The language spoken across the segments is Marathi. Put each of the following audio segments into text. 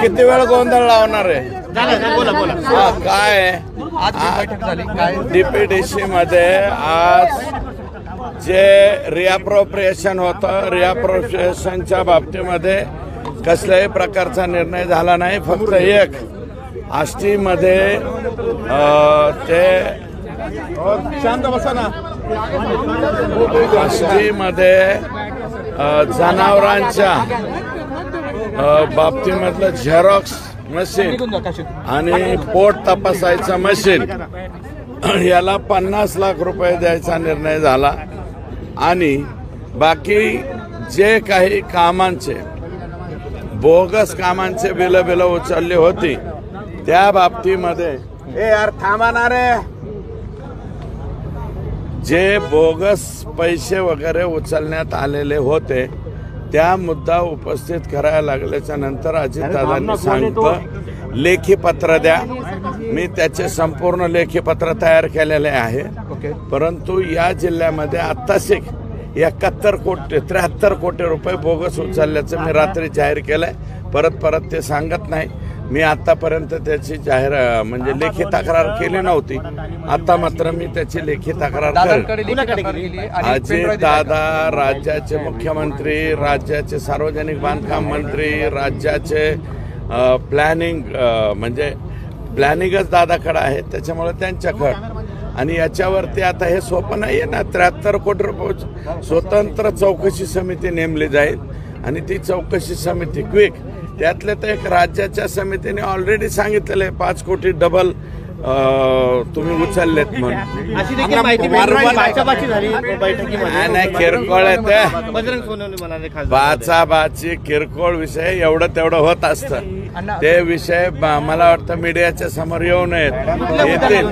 किती वेळ गोंधळ लावणार आहे? काय डीपीडीसी मध्ये आज जे रिअप्रोप्रिएशन होतं, रिअप्रोप्रिएशनच्या बाबतीमध्ये कसल्याही प्रकारचा निर्णय झाला नाही. फक्त एक आष्टीमध्ये ते शांत बसा ना, आष्टीमध्ये जनावरांच्या बाबतीमधलं झेरॉक्स मशीन आणि पोट तपासायचं मशीन याला 50 लाख रुपये द्यायचा निर्णय झाला. आणि बाकी जे काही कामांचे बोगस कामांचे बिलं उचलली होती त्या बाबतीमध्ये यार थांबा रे, जे बोगस पैसे वगैरे उचलण्यात आलेले होते त्या मुद्दा उपस्थित करायला लागल्याच्या नंतर अजितदादांनी सांगितलं लेखी पत्र द्या. मी त्याचे संपूर्ण लेखी पत्र तयार केलेले आहे. परंतु या जिल्ह्यामध्ये आत्ताच 73 कोटी रुपये बोगस उचलल्याचं मी रात्री जाहीर केलंय. परत ते सांगत नाही. मी आतापर्यंत त्याची म्हणजे लेखी तक्रार केली नव्हती. आता मात्र मी त्याची लेखी तक्रार करेन. अजितदादा राज्याचे मुख्यमंत्री, राज्याचे सार्वजनिक बांधकाम मंत्री, राज्याचे प्लॅनिंग म्हणजे प्लॅनिंगच दादाकडे आहे, त्याच्यामुळे त्यांच्याकडे. आणि याच्यावरती आता हे सोपं नाहीये ना. 73 कोटी रुपये स्वतंत्र चौकशी समिती नेमली जाईल आणि ती चौकशी समिती क्विक, त्यातले तर एक राज्याच्या समितीने ऑलरेडी सांगितलेलं आहे 5 कोटी डबल तुम्ही उचललेत म्हणून. नाही किरकोळ आहे बाचाबाची किरकोळ विषय एवढं तेवढं होत असतं. ते विषय मला वाटतं मीडियाच्या समोर येऊ नयेत. येतील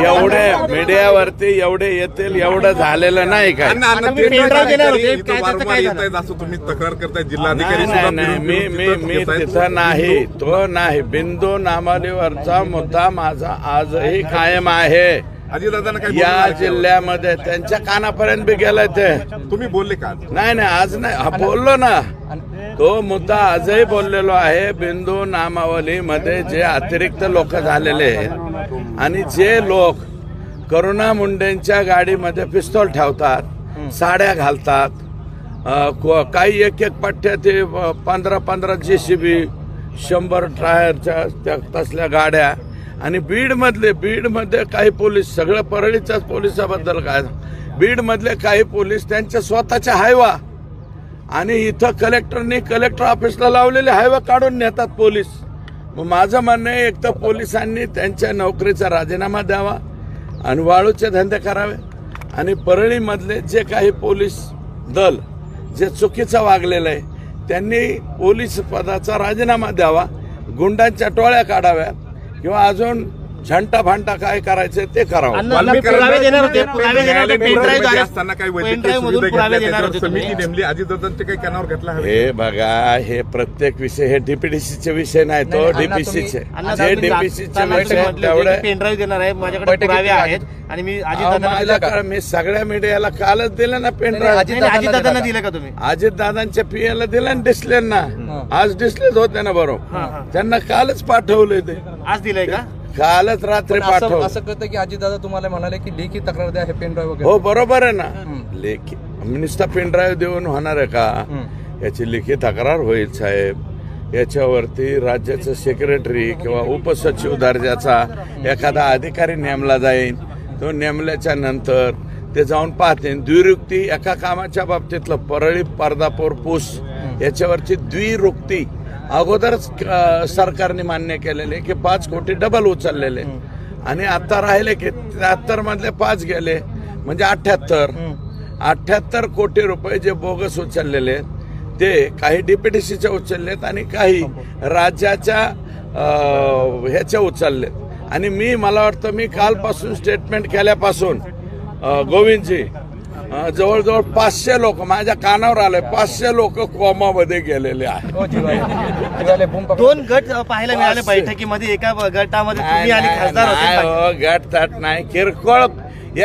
एवढे मीडियावरती एवढे येतील एवढं झालेलं नाही काय. मी तिथं नाही, तो नाही. बिंदू नामावलीवरचा मुद्दा माझा आजही कायम आहे. या जिल्ह्यामध्ये त्यांच्या कानापर्यंत बी गेलाय. ते तुम्ही बोलले का? नाही आज नाही बोललो ना. तो मुद्दा आजही बोललेलो आहे. बिंदू नामावलीमध्ये जे अतिरिक्त लोक झालेले आहेत आणि जे लोक करुणा मुंडेंच्या गाडीमध्ये पिस्तूल ठेवतात, साड्या घालतात, काही एक पट्ट्या ते 15 JCB 100 टायरच्या तसल्या गाड्या. आणि बीडमध्ये काही पोलीस, सगळं परळीच्याच पोलिसाबद्दल काय, बीडमधले काही पोलीस त्यांच्या स्वतःच्या हायवा आणि इथं कलेक्टर ऑफिसला लावलेले हायवा काढून नेतात पोलीस. मग माझं म्हणणं आहे एक तर पोलिसांनी त्यांच्या नोकरीचा राजीनामा द्यावा आणि वाळूचे धंदे करावे. आणि परळीमधले जे काही पोलीस दल जे चुकीचं वागलेलं आहे त्यांनी पोलीस पदाचा राजीनामा द्यावा, गुंडांच्या टोळ्या काढाव्या किंवा अजून झंटा भांटा काय करायचं ते करावं. हे बघा, हे प्रत्येक विषय हे डीपीडीसीचे विषय नाही, तो डीपीसीचे जे डीपीसीचे विषय तेवढे मी सगळ्या मीडियाला कालच दिलं ना पेनड्राईव्ह. अजितदादांना दिलं का तुम्ही? अजितदादांच्या पीएला दिलं ना, डिस्लेंना. आज डिस्लेच होते ना बरोबर, त्यांना कालच पाठवले. ते आज दिलंय का? कालच रात्री पाठव. असं कळतं की अजितदादा तुम्हाला म्हणाले की लेखी तक्रार द्या हे पेनड्राईव्ह वगैरे. हो बरोबर आहे ना. लेखी नुसता पेनड्राईव्ह देऊन होणार आहे का? याची लेखी तक्रार होईल साहेब. याच्यावरती राज्याचं सेक्रेटरी किंवा उपसचिव दर्जाचा एखादा अधिकारी नेमला जाईल. तो नेमल्याच्या नंतर ते जाऊन पाहते. द्विरुक्ती एका कामाच्या बाबतीतलं परळी पर्दापूर पूस याच्यावरची द्विरुक्ती अगोदरच सरकारने मान्य केलेले की 5 कोटी डबल उचललेले आणि आता राहिले की 73 मधले 5 गेले म्हणजे 78 कोटी रुपये जे बोगस उचललेले ते काही डीपीडीसीचे उचललेत आणि काही राज्याच्या ह्याच्या उचललेत. आणि मला वाटतं मी कालपासून स्टेटमेंट केल्यापासून गोविंदजी जवळजवळ 500 लोक माझ्या कानावर आले. 500 लोक कोमामध्ये गेलेले आहेत. 2 गट पाहायला मिळाले बैठकीमध्ये. एका गटामध्ये तुम्ही आणि खासदार होते. गट ताट नाही, किरकोळ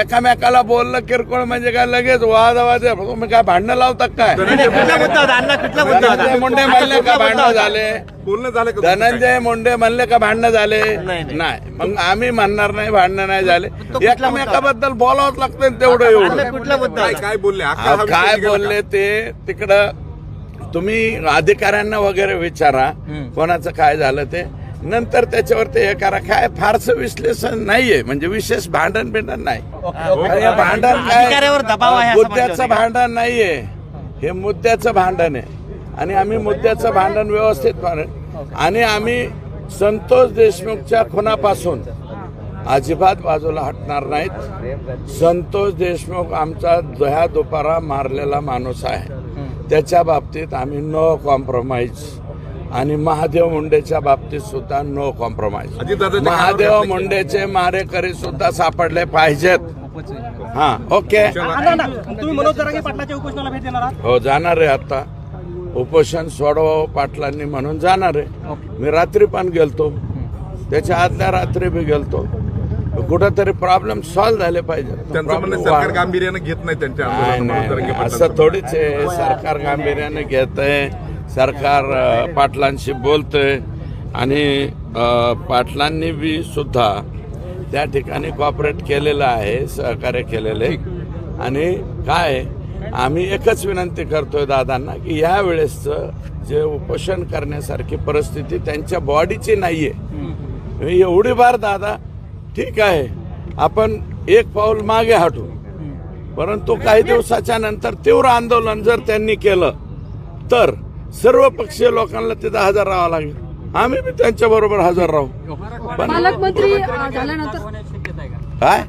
एकामेकाला बोललं किरकोळ म्हणजे काय लगेच वाद तुम्ही काय भांडणं लावता काय? कुठला मुद्दा होता अण्णा? कुठला मुद्दा होता? धनंजय मुंडे म्हणले का भांडणं झाले? बोलणं झालं का? धनंजय मुंडे म्हणले का भांडणं झाले? नाही. नाही. मग आम्ही म्हणणार नाही भांडणं नाही झाले. कुठला मुद्दा? एकामेकाबद्दल बोलावंच लागतं तेवढं एवढं. अण्णा कुठला मुद्दा काय होता? काय बोलले? अख्खा अहो, हा विषय काय निघाला बोलले ते तिकडं तुम्ही अधिकाऱ्यांना वगैरे विचारा कोणाचं काय झालं ते. नंतर त्याच्यावरती हे करा. काय फारसं विश्लेषण नाहीये, म्हणजे विशेष भांडण बिंडण नाही. हे भांडण अधिकाऱ्यावर दबाव आहे काय असं मुद्द्याचं म्हणायचं भांडण नाहीये, हे मुद्द्याचं भांडण आहे. आणि आम्ही मुद्द्याचं भांडण व्यवस्थित आणि आम्ही संतोष देशमुखच्या खुनापासून अजिबात बाजूला हटणार नाहीत. संतोष देशमुख आमचा दह्या दुपारा मारलेला माणूस आहे, त्याच्या बाबतीत आम्ही नो कॉम्प्रोमाइज. आणि महादेव मुंडेच्या बाबतीत सुद्धा नो कॉम्प्रोमाइज. अजितदादाच्या महादेव कानावर मुंडेचे मारेकरी सुद्धा सापडले पाहिजेत. हा, ओके. तुम्ही मनोज जरांगे पाटलाच्या उपोषणाला भेट देणार आहात? हो, जाणार आहे. आता उपोषण सोडवावं पाटलांनी म्हणून जाणार आहे. मी रात्री पण गेलतो, त्याच्या आदल्या रात्री बी गेलतो. कुठंतरी प्रॉब्लेम सॉल्व्ह झाले पाहिजे. त्यांचं म्हणणं सरकार गांभीर्यानं घेत नाही त्यांच्या आंदोलनाला. असं थोडीच आहे. सरकार गांभीर्याने घेत आहे, सरकार पाटलांशी बोलतंय आणि पाटलांनी बी सुद्धा त्या ठिकाणी कॉपरेट केलेलं आहे, सहकार्य केलेलं आहे. आणि काय आम्ही एकच विनंती करतोय दादांना की या वेळेसचं जे उपोषण करण्यासारखी परिस्थिती त्यांच्या बॉडीची नाहीये. एवढी बार दादा ठीक आहे, आपण एक पाऊल मागे हटू, परंतु काही दिवसाच्या नंतर तीव्र आंदोलन जर त्यांनी केलं तर सर्व पक्षीय लोकांना तिथं हजर राहावं लागेल. आम्ही बी त्यांच्या बरोबर हजर राहू. पालकमंत्री झाल्यानंतर काय